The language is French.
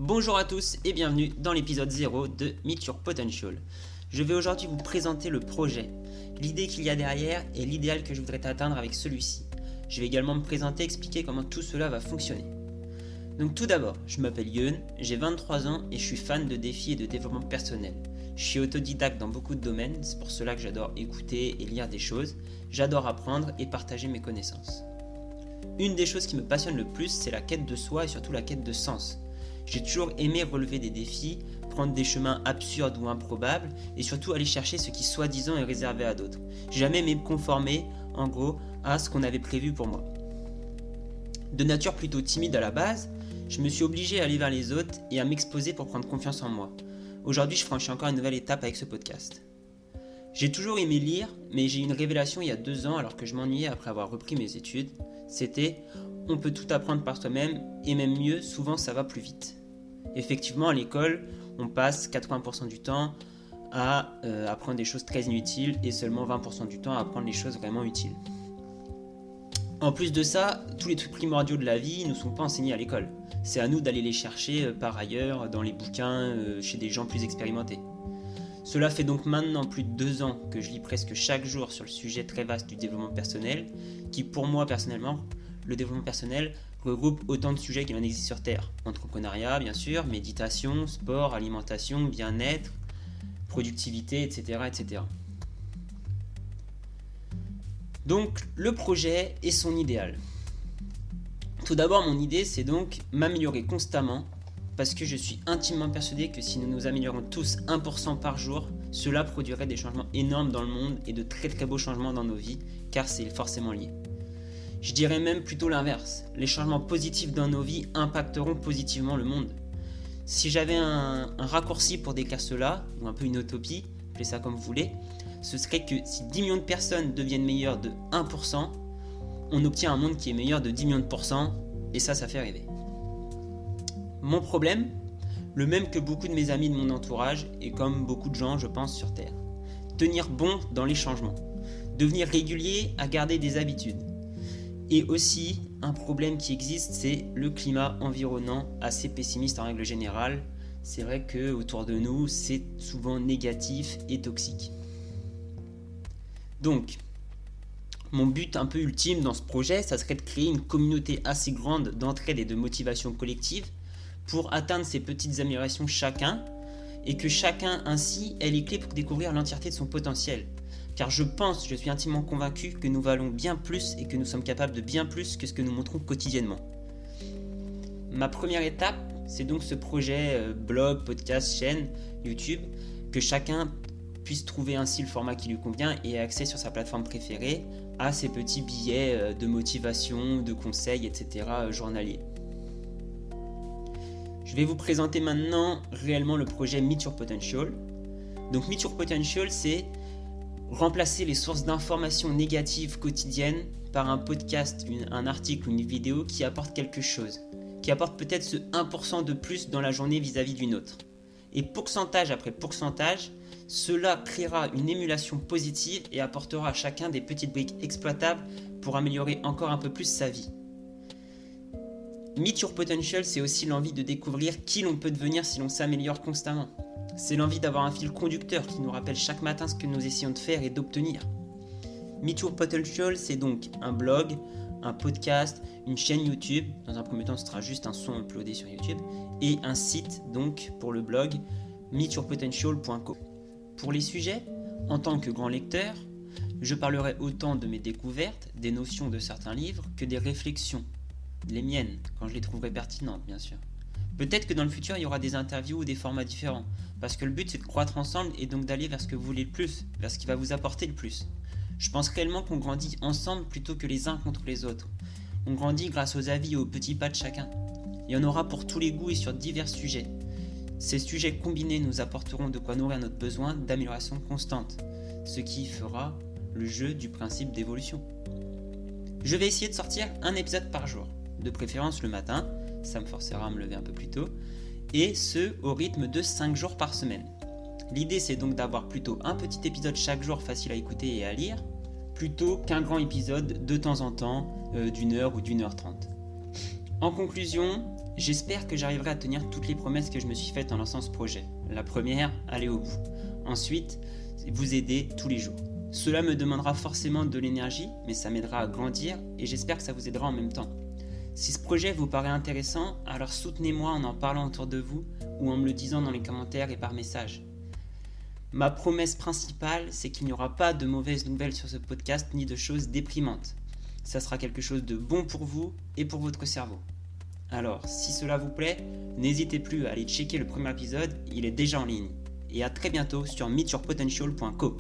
Bonjour à tous et bienvenue dans l'épisode 0 de Meet Your Potential. Je vais aujourd'hui vous présenter le projet, l'idée qu'il y a derrière et l'idéal que je voudrais atteindre avec celui-ci. Je vais également me présenter et expliquer comment tout cela va fonctionner. Donc tout d'abord, je m'appelle Yeun, j'ai 23 ans et je suis fan de défis et de développement personnel. Je suis autodidacte dans beaucoup de domaines, c'est pour cela que j'adore écouter et lire des choses. J'adore apprendre et partager mes connaissances. Une des choses qui me passionne le plus, c'est la quête de soi et surtout la quête de sens. J'ai toujours aimé relever des défis, prendre des chemins absurdes ou improbables et surtout aller chercher ce qui soi-disant est réservé à d'autres. J'ai jamais aimé me conformer, en gros, à ce qu'on avait prévu pour moi. De nature plutôt timide à la base, je me suis obligé à aller vers les autres et à m'exposer pour prendre confiance en moi. Aujourd'hui, je franchis encore une nouvelle étape avec ce podcast. J'ai toujours aimé lire, mais j'ai eu une révélation il y a 2 ans alors que je m'ennuyais après avoir repris mes études. C'était « on peut tout apprendre par soi-même et même mieux, souvent ça va plus vite ». Effectivement, à l'école, on passe 80% du temps à apprendre des choses très inutiles et seulement 20% du temps à apprendre les choses vraiment utiles. En plus de ça, tous les trucs primordiaux de la vie ne sont pas enseignés à l'école. C'est à nous d'aller les chercher par ailleurs, dans les bouquins, chez des gens plus expérimentés. Cela fait donc maintenant plus de 2 ans que je lis presque chaque jour sur le sujet très vaste du développement personnel, qui pour moi personnellement, le développement personnel regroupe autant de sujets qu'il en existe sur Terre. Entrepreneuriat bien sûr, méditation, sport, alimentation, bien-être, productivité, etc. etc. Donc le projet et son idéal. Tout d'abord, mon idée c'est donc m'améliorer constamment parce que je suis intimement persuadé que si nous nous améliorons tous 1% par jour, cela produirait des changements énormes dans le monde et de très très beaux changements dans nos vies, car c'est forcément lié. Je dirais même plutôt l'inverse, les changements positifs dans nos vies impacteront positivement le monde. Si j'avais un raccourci pour décrire cela, ou un peu une utopie, appelez ça comme vous voulez, ce serait que si 10 millions de personnes deviennent meilleures de 1%, on obtient un monde qui est meilleur de 10 millions de pourcents, et ça fait rêver. Mon problème, le même que beaucoup de mes amis de mon entourage, et comme beaucoup de gens je pense sur Terre. Tenir bon dans les changements. Devenir régulier à garder des habitudes. Et aussi, un problème qui existe, c'est le climat environnant assez pessimiste en règle générale. C'est vrai qu'autour de nous, c'est souvent négatif et toxique. Donc, mon but un peu ultime dans ce projet, ça serait de créer une communauté assez grande d'entraide et de motivation collective pour atteindre ces petites améliorations chacun et que chacun ainsi ait les clés pour découvrir l'entièreté de son potentiel. Car je suis intimement convaincu que nous valons bien plus et que nous sommes capables de bien plus que ce que nous montrons quotidiennement. Ma première étape, c'est donc ce projet blog, podcast, chaîne, YouTube, que chacun puisse trouver ainsi le format qui lui convient et ait accès sur sa plateforme préférée à ces petits billets de motivation, de conseils, etc. journaliers. Je vais vous présenter maintenant réellement le projet Meet Your Potential. Donc Meet Your Potential, c'est remplacer les sources d'informations négatives quotidiennes par un podcast, un article ou une vidéo qui apporte quelque chose, qui apporte peut-être ce 1% de plus dans la journée vis-à-vis d'une autre. Et pourcentage après pourcentage, cela créera une émulation positive et apportera à chacun des petites briques exploitables pour améliorer encore un peu plus sa vie. Meet Your Potential, c'est aussi l'envie de découvrir qui l'on peut devenir si l'on s'améliore constamment. C'est l'envie d'avoir un fil conducteur qui nous rappelle chaque matin ce que nous essayons de faire et d'obtenir. Meet Your Potential, c'est donc un blog, un podcast, une chaîne YouTube. Dans un premier temps, ce sera juste un son uploadé sur YouTube. Et un site donc pour le blog meetyourpotential.co. Pour les sujets, en tant que grand lecteur, je parlerai autant de mes découvertes, des notions de certains livres, que des réflexions. Les miennes, quand je les trouverai pertinentes, bien sûr. Peut-être que dans le futur, il y aura des interviews ou des formats différents, parce que le but, c'est de croître ensemble et donc d'aller vers ce que vous voulez le plus, vers ce qui va vous apporter le plus. Je pense réellement qu'on grandit ensemble plutôt que les uns contre les autres. On grandit grâce aux avis et aux petits pas de chacun. Il y en aura pour tous les goûts et sur divers sujets. Ces sujets combinés nous apporteront de quoi nourrir notre besoin d'amélioration constante, ce qui fera le jeu du principe d'évolution. Je vais essayer de sortir un épisode par jour, de préférence le matin, ça me forcera à me lever un peu plus tôt, et ce au rythme de 5 jours par semaine. L'idée c'est donc d'avoir plutôt un petit épisode chaque jour facile à écouter et à lire, plutôt qu'un grand épisode de temps en temps d'1 heure ou d'1h30. En conclusion, J'espère que j'arriverai à tenir toutes les promesses que je me suis faites en lançant ce projet. La première, aller au bout. Ensuite, vous aider tous les jours. Cela me demandera forcément de l'énergie, mais ça m'aidera à grandir et j'espère que ça vous aidera en même temps. Si ce projet vous paraît intéressant, alors soutenez-moi en parlant autour de vous ou en me le disant dans les commentaires et par message. Ma promesse principale, c'est qu'il n'y aura pas de mauvaises nouvelles sur ce podcast ni de choses déprimantes. Ça sera quelque chose de bon pour vous et pour votre cerveau. Alors, si cela vous plaît, n'hésitez plus à aller checker le premier épisode, il est déjà en ligne. Et à très bientôt sur meetyourpotential.co.